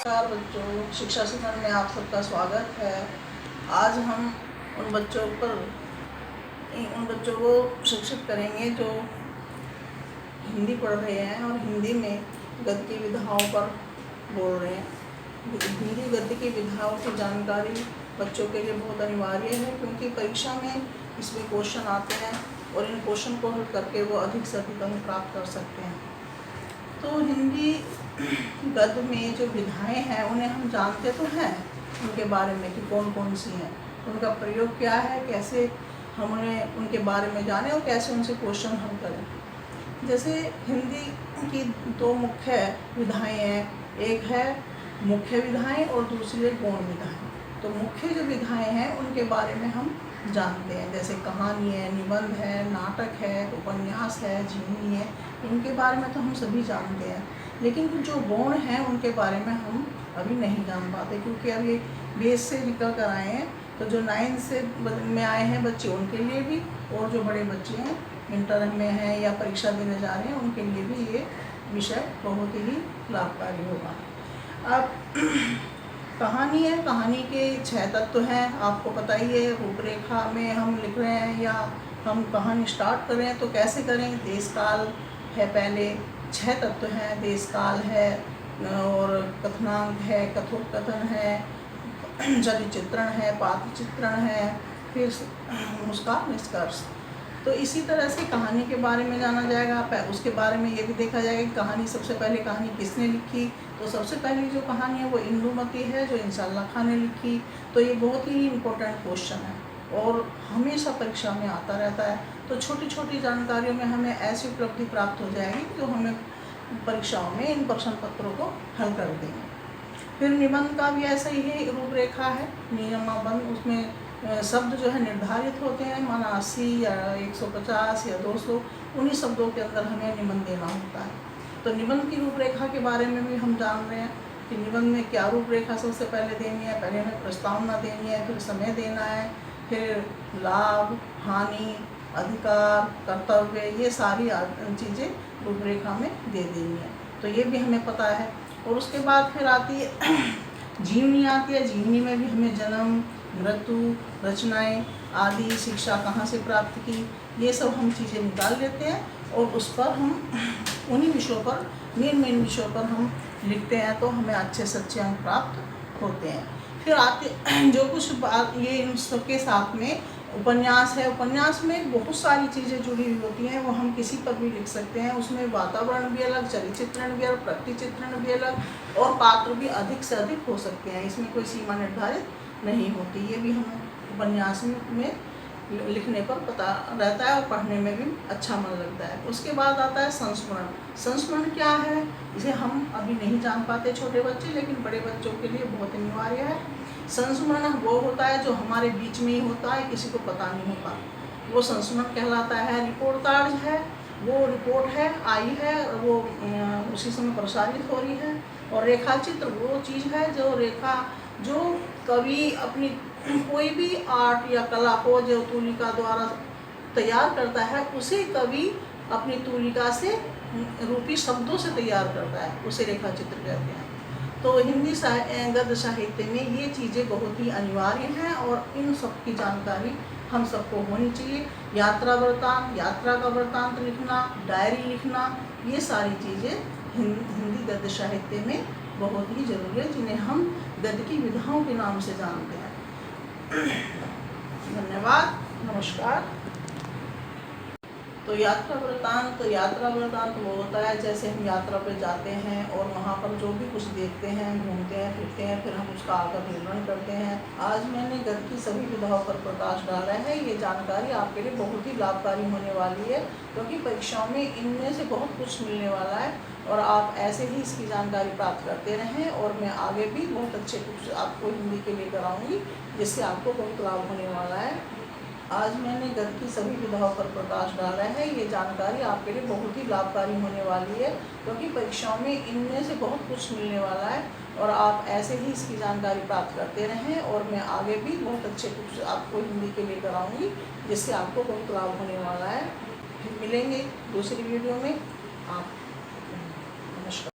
नमस्कार बच्चों, शिक्षा शिखर में आप सबका स्वागत है। आज हम उन बच्चों को शिक्षित करेंगे जो हिंदी पढ़ रहे हैं और हिंदी में गद्य की विधाओं पर बोल रहे हैं। हिंदी गद्य की विधाओं की जानकारी बच्चों के लिए बहुत अनिवार्य है, क्योंकि परीक्षा में इसमें क्वेश्चन आते हैं और इन क्वेश्चन को हल करके वो अधिक से अधिक अंक प्राप्त कर सकते हैं। तो हिंदी गद्य में जो विधाएं हैं उन्हें हम जानते तो हैं उनके बारे में कि कौन कौन सी हैं, उनका प्रयोग क्या है, कैसे हम उन्हें उनके बारे में जानें और कैसे उनसे क्वेश्चन हल करें। जैसे हिंदी की दो मुख्य विधाएं हैं, एक है मुख्य विधाएं और दूसरी है गौण विधाएं। तो मुख्य जो विधाएं हैं उनके बारे में हम जानते हैं, जैसे कहानी है, निबंध है, नाटक है, उपन्यास है, जीवनी है, इनके बारे में तो हम सभी जानते हैं। लेकिन जो गौण हैं उनके बारे में हम अभी नहीं जान पाते, क्योंकि अब ये बेस से निकल कर आए हैं। तो जो 9 से में आए हैं बच्चे उनके लिए भी, और जो बड़े बच्चे हैं इंटर में हैं या परीक्षा देने जा रहे हैं उनके लिए भी ये विषय बहुत ही लाभकारी होगा। अब कहानी है, कहानी के 6 तत्व हैं, आपको पता ही है। रूपरेखा में हम लिख रहे हैं या हम कहानी स्टार्ट कर रहे हैं तो कैसे करें। देश काल है, पहले 6 तत्व हैं, देश काल है और कथनांक है, कथोपकथन है, चरित्र चित्रण है, पात्र चित्रण है, फिर उसका निष्कर्ष। तो इसी तरह से कहानी के बारे में जाना जाएगा। उसके बारे में ये भी देखा जाएगा कि कहानी सबसे पहले कहानी किसने लिखी। तो सबसे पहली जो कहानी है वो इंदुमती है, जो इंशाअल्लाह खान ने लिखी। तो ये बहुत ही इम्पोर्टेंट क्वेश्चन है और हमेशा परीक्षा में आता रहता है। तो छोटी छोटी जानकारियों में हमें ऐसी उपलब्धि प्राप्त हो जाएगी जो हमें परीक्षाओं में इन प्रश्न पत्रों को हल कर देंगे। फिर निबंध का भी ऐसा ही है, रूपरेखा है, नियमाबंध। उसमें शब्द जो है निर्धारित होते हैं, माना 80 या 150 या 200, उन्हीं शब्दों के अंदर हमें निबंध देना होता है। तो निबंध की रूपरेखा के बारे में भी हम जान रहे हैं कि निबंध में क्या रूपरेखा सबसे पहले देनी है। पहले हमें प्रस्तावना देनी है, फिर समय देना है, फिर लाभ, हानि, अधिकार, कर्तव्य, ये सारी चीज़ें रूपरेखा में दे देनी है। तो ये भी हमें पता है। और उसके बाद फिर आती है जीवनी आती है। जीवनी में भी हमें जन्म, मृत्यु, रचनाएं आदि, शिक्षा कहाँ से प्राप्त की, ये सब हम चीज़ें निकाल लेते हैं और उस पर हम उन्हीं विषयों पर, मेन विषयों पर हम लिखते हैं, तो हमें अच्छे से अच्छे अंक प्राप्त होते हैं। फिर आते जो कुछ बात, ये इन सबके साथ में उपन्यास है। उपन्यास में बहुत सारी चीज़ें जुड़ी हुई होती हैं, वो हम किसी पर भी लिख सकते हैं। उसमें वातावरण भी अलग, चरित्र चित्रण भी अलग, प्रकृति चित्रण भी अलग और पात्र भी अधिक से अधिक हो सकते हैं। इसमें कोई सीमा निर्धारित नहीं होती। ये भी हम उपन्यास में लिखने पर पता रहता है और पढ़ने में भी अच्छा मन लगता है। उसके बाद आता है संस्मरण। संस्मरण क्या है, इसे हम अभी नहीं जान पाते छोटे बच्चे, लेकिन बड़े बच्चों के लिए बहुत अनिवार्य है। संस्मरण वो होता है जो हमारे बीच में ही होता है, किसी को पता नहीं होता, वो संस्मरण कहलाता है। रिपोर्ट कार्ड है, वो रिपोर्ट है, आई है, वो उसी समय प्रसारित हो रही है। और रेखा चित्र वो चीज़ है जो कवि अपनी कोई भी आर्ट या कला को जो तूलिका द्वारा तैयार करता है, उसे कवि अपनी तूलिका से रूपी शब्दों से तैयार करता है, उसे रेखा चित्र कहते हैं। तो हिंदी गद्य साहित्य में ये चीज़ें बहुत ही अनिवार्य हैं और इन सब की जानकारी हम सबको होनी चाहिए। यात्रा वृत्तांत, यात्रा का वृत्तांत लिखना, डायरी लिखना, ये सारी चीज़ें हिंदी गद्य साहित्य में बहुत ही जरूरी है, जिन्हें हम गद्य की विधाओं के नाम से जानते हैं। धन्यवाद, नमस्कार। तो यात्रा वृत्तांत वो होता है जैसे हम यात्रा पर जाते हैं और वहाँ पर जो भी कुछ देखते हैं, घूमते हैं, फिरते हैं, फिर हम उसका आकर विवरण करते हैं। आज मैंने गद्य की सभी विधाओं पर प्रकाश डाला है। ये जानकारी आपके लिए बहुत ही लाभकारी होने वाली है, क्योंकि परीक्षाओं में इनमें से बहुत कुछ मिलने वाला है और आप ऐसे ही इसकी जानकारी प्राप्त करते रहें। और मैं आगे भी बहुत अच्छे कुछ आपको हिंदी के लिए कराऊँगी, जिससे आपको बहुत लाभ होने वाला है। आज मैंने गद्य की सभी विधाओं पर प्रकाश डाला है। ये जानकारी आपके लिए बहुत ही लाभकारी होने वाली है, क्योंकि परीक्षाओं में इनमें से बहुत कुछ मिलने वाला है और आप ऐसे ही इसकी जानकारी प्राप्त करते रहें। और मैं आगे भी बहुत अच्छे कुछ आपको हिंदी के लिए कराऊंगी, जिससे आपको बहुत लाभ होने वाला है। फिर मिलेंगे दूसरी वीडियो में। आप नमस्कार।